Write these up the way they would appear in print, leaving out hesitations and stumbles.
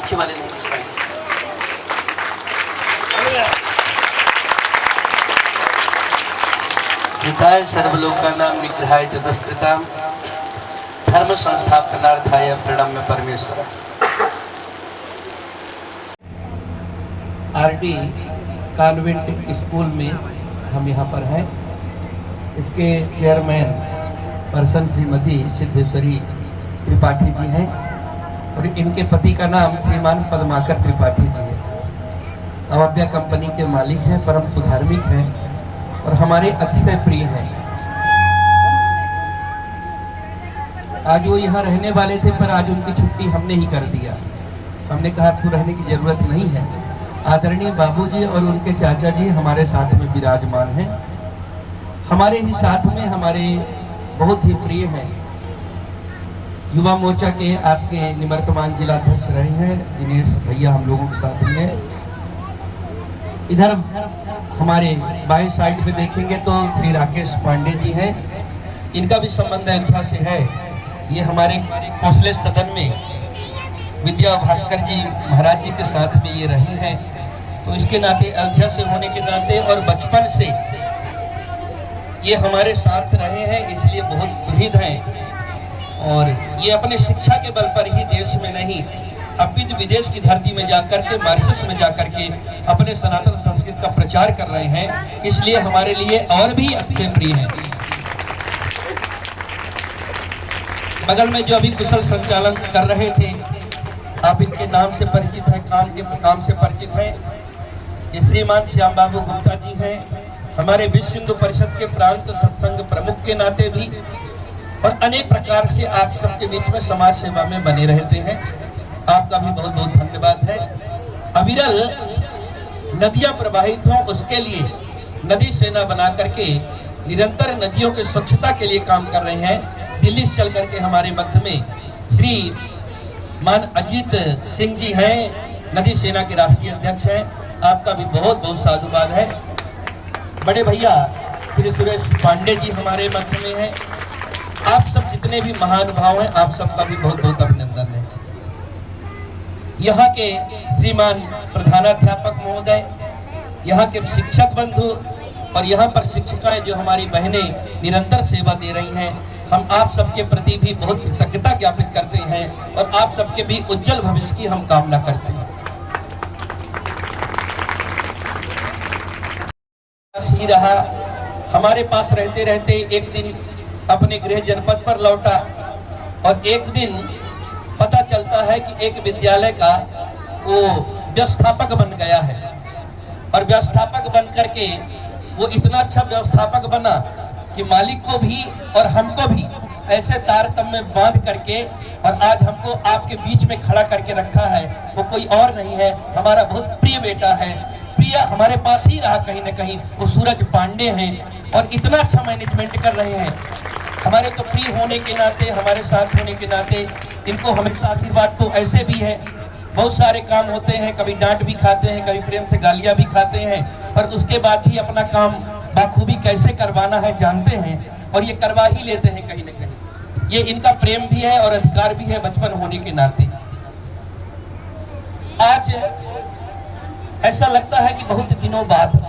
पीछे वाले नहीं लिख पाएंगे। हिताय सर्वलोकानां निग्रहाय च दुष्कृतां धर्म संस्थापनार्थाय प्रणम्य परमेश्वर। आरडी कॉन्वेंट स्कूल में हम यहाँ पर हैं। इसके चेयरमैन पर्सन श्रीमती सिद्धेश्वरी त्रिपाठी जी हैं और इनके पति का नाम श्रीमान पद्माकर त्रिपाठी जी है। अवव्या कंपनी के मालिक हैं, परम सुधार्मिक हैं और हमारे अतिशय प्रिय हैं। आज वो यहाँ रहने वाले थे पर आज उनकी छुट्टी हमने ही कर दिया। हमने कहा आपको रहने की जरूरत नहीं है। आदरणीय बाबूजी और उनके चाचा जी हमारे साथ में विराजमान हैं। हमारे ही साथ में हमारे बहुत ही प्रिय हैं, युवा मोर्चा के आपके निवर्तमान जिलाध्यक्ष रहे हैं दिनेश भैया, हम लोगों के साथ में है। इधर हमारे बाएं साइड पे देखेंगे तो श्री राकेश पांडे जी हैं। इनका भी संबंध अयोध्या से है। ये हमारे कौशलेश सदन में विद्या भास्कर जी महाराज जी के साथ में ये रहे हैं, तो इसके नाते अयोध्या से होने के नाते और बचपन से ये हमारे साथ रहे हैं, इसलिए बहुत सुहृद हैं। और ये अपने शिक्षा के बल पर ही देश में नहीं अपितु विदेश की धरती में जाकर के, मॉरिशस में जाकर के अपने सनातन संस्कृति का प्रचार कर रहे हैं, इसलिए हमारे लिए और भी अतिशय प्रिय हैं। बगल में जो अभी कुशल संचालन कर रहे थे, आप इनके नाम से परिचित हैं, काम से परिचित हैं। ये श्रीमान श्याम बाबू गुप्ता जी हैं, हमारे विश्व हिंदू परिषद के प्रांत सत्संग प्रमुख के नाते भी और अनेक प्रकार से आप सबके बीच में समाज सेवा में बने रहते हैं। आपका भी बहुत बहुत धन्यवाद है। अविरल नदियां प्रवाहित हों उसके लिए नदी सेना बना करके निरंतर नदियों के स्वच्छता के लिए काम कर रहे हैं। दिल्ली से चल करके हमारे मध्य में श्री मान अजीत सिंह जी हैं, नदी सेना के राष्ट्रीय अध्यक्ष हैं। आपका भी बहुत बहुत साधुवाद है। बड़े भैया श्री सुरेश पांडे जी हमारे मध्य में हैं। आप सब जितने भी महानुभाव हैं, आप सबका भी बहुत बहुत अभिनंदन है। यहाँ के श्रीमान प्रधानाध्यापक महोदय, यहाँ के शिक्षक बंधु और यहाँ पर शिक्षिकाएं जो हमारी बहनें निरंतर सेवा दे रही हैं, हम आप सबके प्रति भी बहुत कृतज्ञता ज्ञापित करते हैं और आप सबके भी उज्जवल भविष्य की हम कामना करते हैं। ही रहा, हमारे पास रहते रहते एक दिन अपने गृह जनपद पर लौटा और एक दिन पता चलता है कि एक विद्यालय का वो व्यवस्थापक बन गया है और व्यवस्थापक बन करके वो इतना अच्छा व्यवस्थापक बना कि मालिक को भी और हमको भी ऐसे तारतम्य में बांध करके और आज हमको आपके बीच में खड़ा करके रखा है। वो कोई और नहीं है, हमारा बहुत प्रिय बेटा है, प्रिय हमारे पास ही रहा कहीं न कहीं, वो सूरज पांडे हैं और इतना अच्छा मैनेजमेंट कर रहे हैं। हमारे तो प्रिय होने के नाते, हमारे साथ होने के नाते इनको हमेशा आशीर्वाद तो ऐसे भी है। बहुत सारे काम होते हैं, कभी डांट भी खाते हैं, कभी प्रेम से गालियां भी खाते हैं, पर उसके बाद भी अपना काम बाखूबी कैसे करवाना है जानते हैं और ये करवा ही लेते हैं कहीं न कहीं। ये इनका प्रेम भी है और अधिकार भी है बचपन होने के नाते। आज ऐसा लगता है कि बहुत दिनों बाद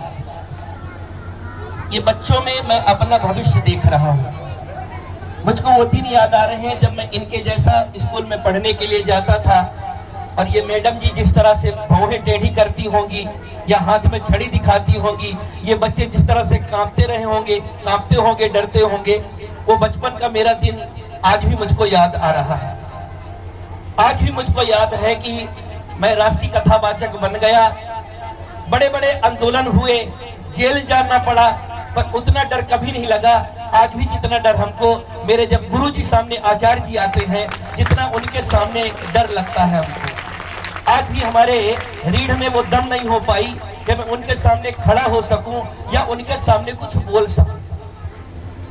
ये बच्चों में मैं अपना भविष्य देख रहा हूँ। मुझको वो दिन याद आ रहे हैं जब मैं इनके जैसा स्कूल में पढ़ने के लिए जाता था और ये मैडम जी जिस तरह से भौहें टेढ़ी करती होंगी या हाथ में छड़ी दिखाती होंगी, ये बच्चे जिस तरह से कांपते रहे होंगे, कांपते होंगे, डरते होंगे, वो बचपन का मेरा दिन आज भी मुझको याद आ रहा है। आज भी मुझको याद है कि मैं राष्ट्रीय कथावाचक बन गया, बड़े बड़े आंदोलन हुए, जेल जाना पड़ा, पर उतना डर कभी नहीं लगा। आज भी जितना डर हमको मेरे जब गुरुजी सामने आचार्य जी आते हैं, जितना उनके सामने डर लगता है हमको। आज भी हमारे रीढ़ में वो दम नहीं हो पाई कि मैं उनके सामने खड़ा हो सकूं या उनके सामने कुछ बोल सकूं।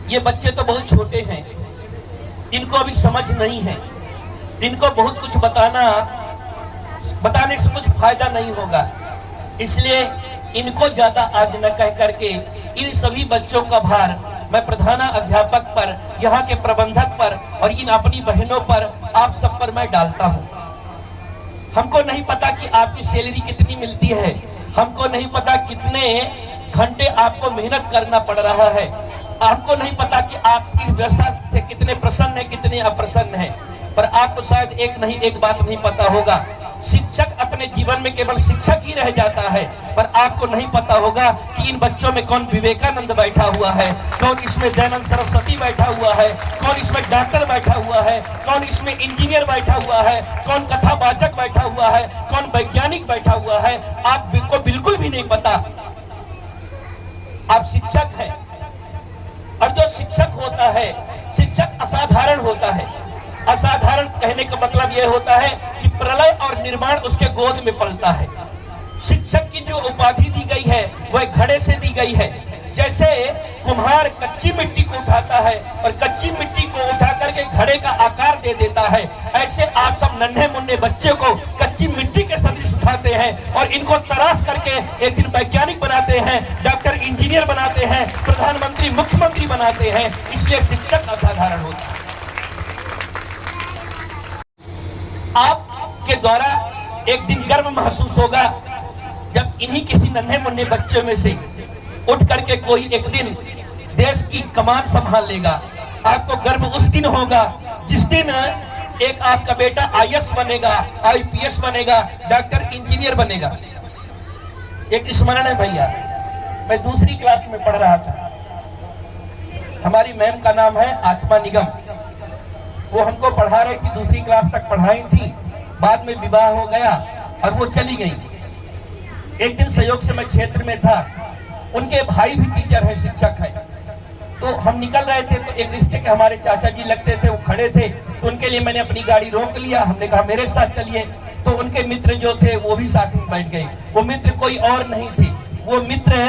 ये बच्चे तो बहुत छोटे हैं, इनको अभी समझ नहीं है, इनको बहुत कुछ बताने से कुछ फायदा नहीं होगा, इसलिए इनको ज्यादा आज न कह करके इन सभी बच्चों का भार मैं प्रधाना अध्यापक पर, यहाँ के प्रबंधक पर और इन अपनी बहनों पर, आप सब पर मैं डालता हूँ। हमको नहीं पता कि आपकी सैलरी कितनी मिलती है, हमको नहीं पता कितने घंटे आपको मेहनत करना पड़ रहा है, आपको नहीं पता कि आपकी व्यवस्था से कितने प्रसन्न है कितने अप्रसन्न है। पर आपको शायद एक नहीं एक बात नहीं पता होगा, शिक्षक अपने जीवन में केवल शिक्षक ही रह जाता है, पर आपको नहीं पता होगा कि इन बच्चों में कौन विवेकानंद बैठा हुआ है, कौन इसमें दयानंद सरस्वती बैठा हुआ है, कौन इसमें डॉक्टर बैठा हुआ है, कौन इसमें इंजीनियर बैठा हुआ है, कौन कथावाचक बैठा हुआ है, कौन वैज्ञानिक बैठा हुआ है, आपको बिल्कुल भी नहीं पता। आप शिक्षक हैं, और जो शिक्षक होता है, शिक्षक असाधारण होता है। असाधारण कहने का मतलब यह होता है कि प्रलय और निर्माण उसके गोद में पलता है। शिक्षक की जो उपाधि दी गई है वह घड़े से दी गई है। जैसे कुम्हार कच्ची मिट्टी को उठाता है और कच्ची मिट्टी को उठा करके घड़े का आकार दे देता है, ऐसे आप सब नन्हे मुन्ने बच्चे को कच्ची मिट्टी के सदृश उठाते हैं और इनको तराश करके एक दिन वैज्ञानिक बनाते हैं, डॉक्टर इंजीनियर बनाते हैं, प्रधानमंत्री मुख्यमंत्री बनाते हैं। इसलिए शिक्षक असाधारण होता है। आपके द्वारा एक दिन गर्व महसूस होगा जब इन्हीं किसी नन्हे मुन्ने बच्चों में से उठ करके कोई एक दिन देश की कमान संभाल लेगा। आपको गर्व उस दिन होगा जिस दिन एक आपका बेटा आईएएस बनेगा, आईपीएस बनेगा, डॉक्टर इंजीनियर बनेगा। एक स्मरण है भैया, मैं दूसरी क्लास में पढ़ रहा था, हमारी मैम का नाम है आत्मा निगम, वो हमको पढ़ा रही थी, दूसरी क्लास तक पढ़ाई थी, बाद में विवाह हो गया और वो चली गई। एक दिन संयोग से मैं क्षेत्र में था, उनके भाई भी टीचर हैं, शिक्षक हैं, तो हम निकल रहे थे तो एक रिश्ते के हमारे चाचा जी लगते थे, वो खड़े थे, तो उनके लिए मैंने अपनी गाड़ी रोक लिया, हमने कहा मेरे साथ चलिए। तो उनके मित्र जो थे वो भी साथ में बैठ गए। वो मित्र कोई और नहीं थे, वो मित्र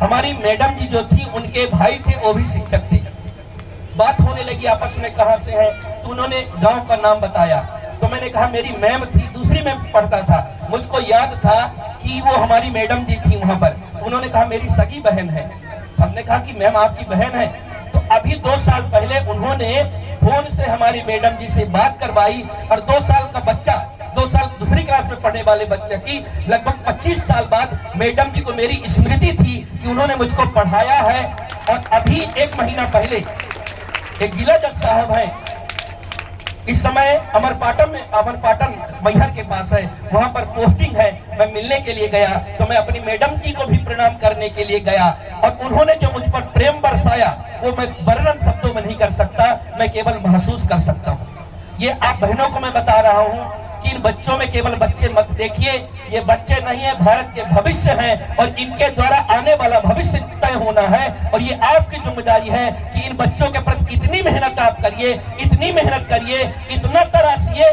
हमारी मैडम जी जो थी उनके भाई थे, वो भी शिक्षक थे। बात होने लगी आपस में, कहाँ से है, तो उन्होंने गांव का नाम बताया। तो मैंने कहा मेरी मैम थी, दूसरी मैम पढ़ता था, मुझको याद था कि वो हमारी मैडम जी थी वहां पर। उन्होंने कहा मेरी सगी बहन है। हमने कहा कि मैम आपकी बहन है। तो अभी 2 साल पहले उन्होंने फोन से हमारी मैडम जी से बात करवाई और 2 साल का बच्चा, 2 साल दूसरी क्लास में पढ़ने वाले बच्चे की लगभग 25 साल बाद मैडम जी को मेरी स्मृति थी कि उन्होंने मुझको पढ़ाया है। और अभी 1 महीना पहले एक जिला जज साहब है, इस समय अमरपाटन मैहर के पास है, वहां पर पोस्टिंग है। मैं मिलने के लिए गया तो मैं अपनी मैडम जी को भी प्रणाम करने के लिए गया और उन्होंने जो मुझ पर प्रेम बरसाया वो मैं वर्णन शब्दों में नहीं कर सकता, मैं केवल महसूस कर सकता हूँ। ये आप बहनों को मैं बता रहा हूँ कि इन बच्चों में केवल बच्चे मत देखिए, ये बच्चे नहीं है, भारत के भविष्य हैं और इनके द्वारा आने वाला भविष्य तय होना है। और ये आपकी जिम्मेदारी है कि इन बच्चों के प्रति इतनी मेहनत आप करिए, इतनी मेहनत करिए, इतना तराशिए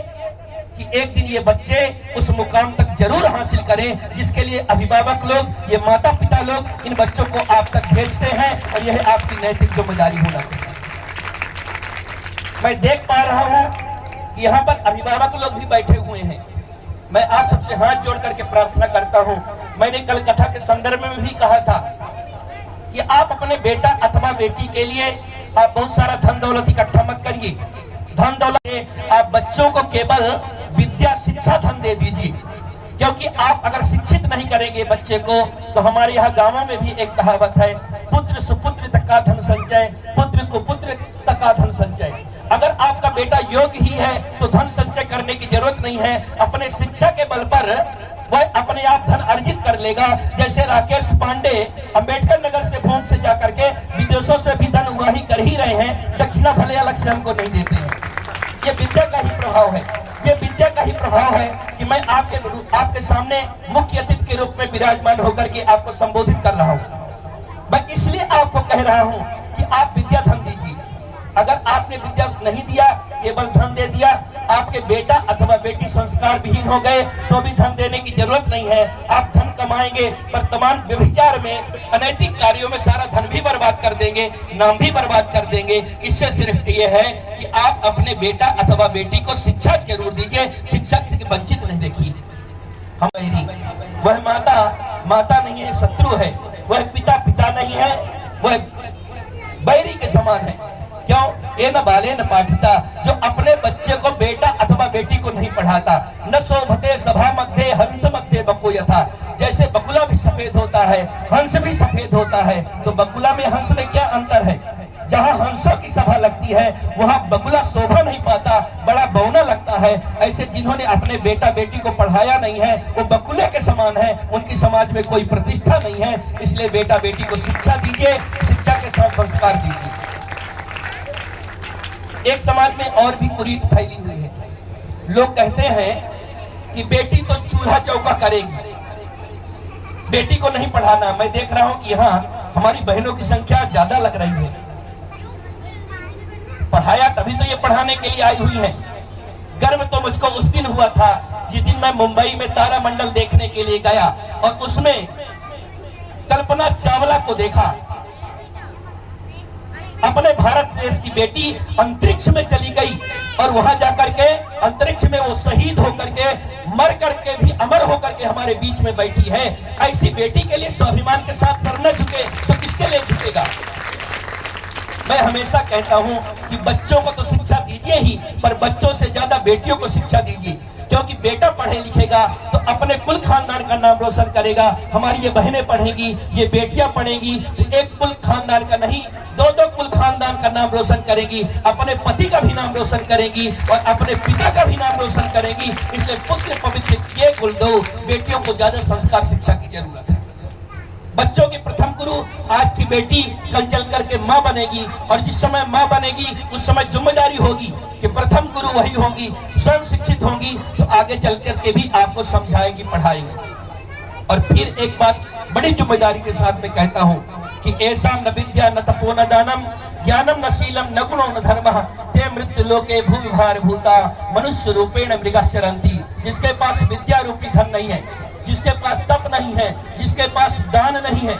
कि एक दिन ये बच्चे उस मुकाम तक जरूर हासिल करें जिसके लिए अभिभावक लोग, ये माता पिता लोग इन बच्चों को आप तक भेजते हैं और यह आपकी नैतिक जिम्मेदारी होना चाहिए। मैं देख पा रहा हूं यहाँ पर अभिभावक लोग भी बैठे हुए हैं। मैं आप सबसे हाथ जोड़ करके प्रार्थना करता हूँ। मैंने कल कथा के संदर्भ में भी कहा था कि आप अपने बेटा अथवा बेटी के लिए आप बहुत सारा धन दौलत इकट्ठा मत करिए। धन दौलत आप बच्चों को केवल विद्या शिक्षा धन दे दीजिए, क्योंकि आप अगर शिक्षित नहीं करेंगे बच्चे को तो हमारे यहाँ गांवों में भी एक कहावत है, पुत्र सुपुत्र तक का धन संचय, पुत्र कुपुत्र तक का धन संचय। अगर आपका बेटा योग्य ही है तो धन संचय करने की जरूरत नहीं है, अपने शिक्षा के बल पर वह अपने आप धन अर्जित कर लेगा। जैसे राकेश पांडे अंबेडकर नगर से भूम से जाकर के विदेशों से भी धन उगाही कर ही रहे हैं, दक्षिणा भले अलग से हमको नहीं देते हैं। ये विद्या का ही प्रभाव है, ये विद्या का ही प्रभाव है कि मैं आपके सामने मुख्य अतिथि के रूप में विराजमान होकर के आपको संबोधित कर रहा हूँ। मैं इसलिए आपको कह रहा हूँ कि आप विद्या धन दीजिए। अगर आपने विद्या नहीं दिया, केवल धन दे दिया, आपके बेटा अथवा बेटी संस्कार विहीन हो गए तो भी धन देने की जरूरत नहीं है। आप धन कमाएंगे वर्तमान व्यभिचार में, अनैतिक कार्यों में सारा धन भी बर्बाद कर देंगे, नाम भी बर्बाद कर देंगे। इससे सिर्फ ये है कि आप अपने बेटा अथवा बेटी को शिक्षा जरूर दीजिए, शिक्षा से वंचित नहीं देखिए। वह माता नहीं है, शत्रु है। वह पिता नहीं है, वह बैरी के समान है। क्यों? ये न बाले न पाठता, जो अपने बच्चे को बेटा अथवा बेटी को नहीं पढ़ाता। न शोभते सभा मध्य हंस मध्य बको यथा, जैसे बकुला भी सफेद होता है, हंस भी सफेद होता है, तो बकुला में हंस में क्या अंतर है? जहां हंसों की सभा लगती है वहां बकुला शोभा नहीं पाता, बड़ा बौना लगता है। ऐसे जिन्होंने अपने बेटा बेटी को पढ़ाया नहीं है वो बकुले के समान है, उनकी समाज में कोई प्रतिष्ठा नहीं है। इसलिए बेटा बेटी को शिक्षा दीजिए, शिक्षा के साथ संस्कार दीजिए। एक समाज में और भी कुरीत फैली हुई है। लोग कहते हैं कि बेटी तो चूल्हा चौका करेगी, बेटी को नहीं पढ़ाना। मैं देख रहा हूं कि यहाँ हमारी बहनों की संख्या ज्यादा लग रही है। पढ़ाया तभी तो ये पढ़ाने के लिए आई हुई है। गर्व तो मुझको उस दिन हुआ था जिस दिन मैं मुंबई में तारामंडल देखने के लिए गया और उसमें कल्पना चावला को देखा। अपने भारत देश की बेटी अंतरिक्ष में चली गई और वहां जाकर के अंतरिक्ष में वो शहीद होकर के, मर करके भी अमर होकर के हमारे बीच में बैठी है। ऐसी बेटी के लिए स्वाभिमान के साथ सर न झुके तो किसके लिए झुकेगा? मैं हमेशा कहता हूं कि बच्चों को तो शिक्षा दीजिए ही, पर बच्चों से ज्यादा बेटियों को शिक्षा दीजिए, क्योंकि बेटा पढ़े लिखेगा तो अपने कुल खानदान का नाम रोशन करेगा। हमारी ये बहनें पढ़ेंगी, ये बेटियां पढ़ेंगी तो एक कुल खानदान का नहीं, दो दो कुल खानदान का नाम रोशन करेगी, अपने पति का भी नाम रोशन करेगी और अपने पिता का भी नाम रोशन करेगी। इसलिए पुत्र पवित्र किए कुल दो, बेटियों को ज्यादा संस्कार शिक्षा की जरूरत है। बच्चों की प्रथम गुरु आज की बेटी कल चल करके माँ बनेगी, और जिस समय माँ बनेगी उस समय जिम्मेदारी होगी कि प्रथम गुरु वही होंगी, स्वयं शिक्षित होंगी तो आगे चल करके भी आपको समझाएंगी, पढ़ाएंगी। और फिर एक बात बड़ी जिम्मेदारी के साथ में कहता हूँ कि ऐसा न विद्या न तपो न दानम ज्ञानम न शीलम न गुणो न धर्मः ते मृत्यु लोके भूविभार भूता मनुष्य रूपेण मृगश्चरन्ति। जिसके पास विद्या रूपी धन नहीं है, जिसके पास तप नहीं है, जिसके पास दान नहीं है,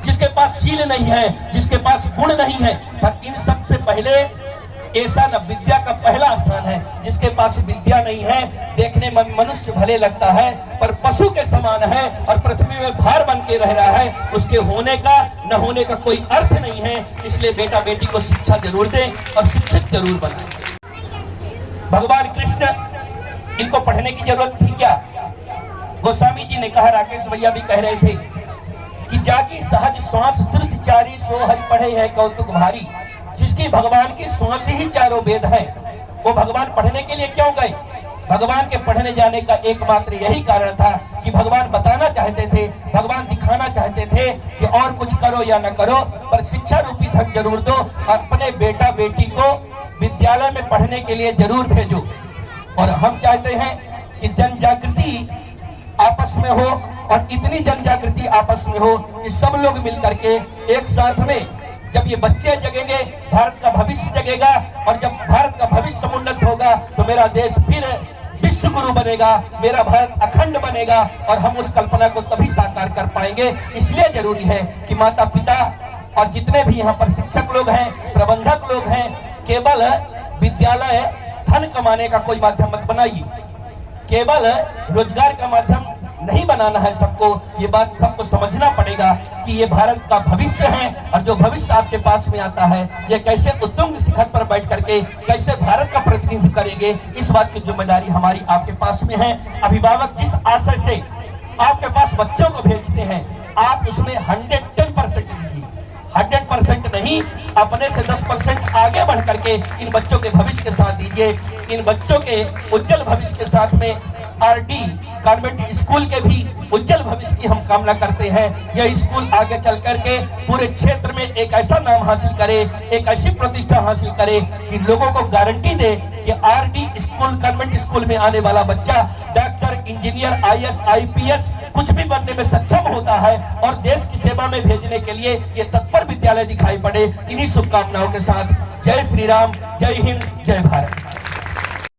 जिसके पास शील नहीं है, जिसके पास गुण नहीं है, पर इन सब से पहले ऐसा न विद्या का पहला स्थान है। जिसके पास विद्या नहीं है, देखने में मनुष्य भले लगता है पर पशु के समान है और पृथ्वी में भार बन के रह रहा है। उसके होने का न होने का कोई अर्थ नहीं है। इसलिए बेटा बेटी को शिक्षा जरूर दें और शिक्षित जरूर बनाएं। भगवान कृष्ण, इनको पढ़ने की जरूरत थी क्या? गोस्वामी जी ने कहा, राकेश भैया भी कह रहे थे कि जाकी सहज श्वास श्रुति चारी सो हरि पढ़े है कौतुक भारी। जिसकी भगवान की श्वास ही चारों वेद है, वो भगवान पढ़ने के लिए क्यों गए? भगवान के पढ़ने जाने का एकमात्र यही कारण था कि भगवान बताना चाहते थे, भगवान दिखाना चाहते थे कि और कुछ करो या न करो पर शिक्षा रूपी धन जरूर दो, अपने बेटा बेटी को विद्यालय में पढ़ने के लिए जरूर भेजो। और हम चाहते हैं कि जन जागृति आपस में हो, और इतनी जन जागृति आपस में हो कि सब लोग मिलकर के एक साथ में, जब ये बच्चे जगेंगे भारत का भविष्य जगेगा, और जब भारत का भविष्य समुन्नत होगा तो मेरा देश फिर विश्व गुरु बनेगा, मेरा भारत अखंड बनेगा और हम उस कल्पना को तभी साकार कर पाएंगे। इसलिए जरूरी है कि माता पिता और जितने भी यहाँ पर शिक्षक लोग हैं, प्रबंधक लोग हैं, केवल विद्यालय धन कमाने का कोई माध्यम मत बनाइए, केवल रोजगार का माध्यम नहीं बनाना है। सबको ये बात सबको समझना पड़ेगा कि ये भारत का भविष्य है, और जो भविष्य आपके पास में आता है ये कैसे उत्तुंग शिखर पर बैठ करके कैसे भारत का प्रतिनिधित्व करेंगे, इस बात की जिम्मेदारी हमारी आपके पास में है। अभिभावक जिस आशय से आपके पास बच्चों को भेजते हैं, आप उसमें 110% दीजिए, 100% नहीं, अपने से 10% आगे बढ़ करके इन बच्चों के भविष्य के साथ दीजिए। इन बच्चों के उज्जवल भविष्य के साथ में आरडी कॉन्वेंट स्कूल के भी उज्जवल भविष्य की हम कामना करते हैं। यह स्कूल आगे चल करके पूरे क्षेत्र में एक ऐसा नाम हासिल करे, एक ऐसी प्रतिष्ठा हासिल करे कि लोगों को गारंटी दे कि आरडी स्कूल कॉन्वेंट स्कूल में आने वाला बच्चा डॉक्टर, इंजीनियर, IAS, IPS कुछ भी बनने में सक्षम होता है, और देश की सेवा में भेजने के लिए ये तत्पर विद्यालय दिखाई पड़े। इन्हीं शुभकामनाओं के साथ जय श्री राम, जय हिंद, जय भारत।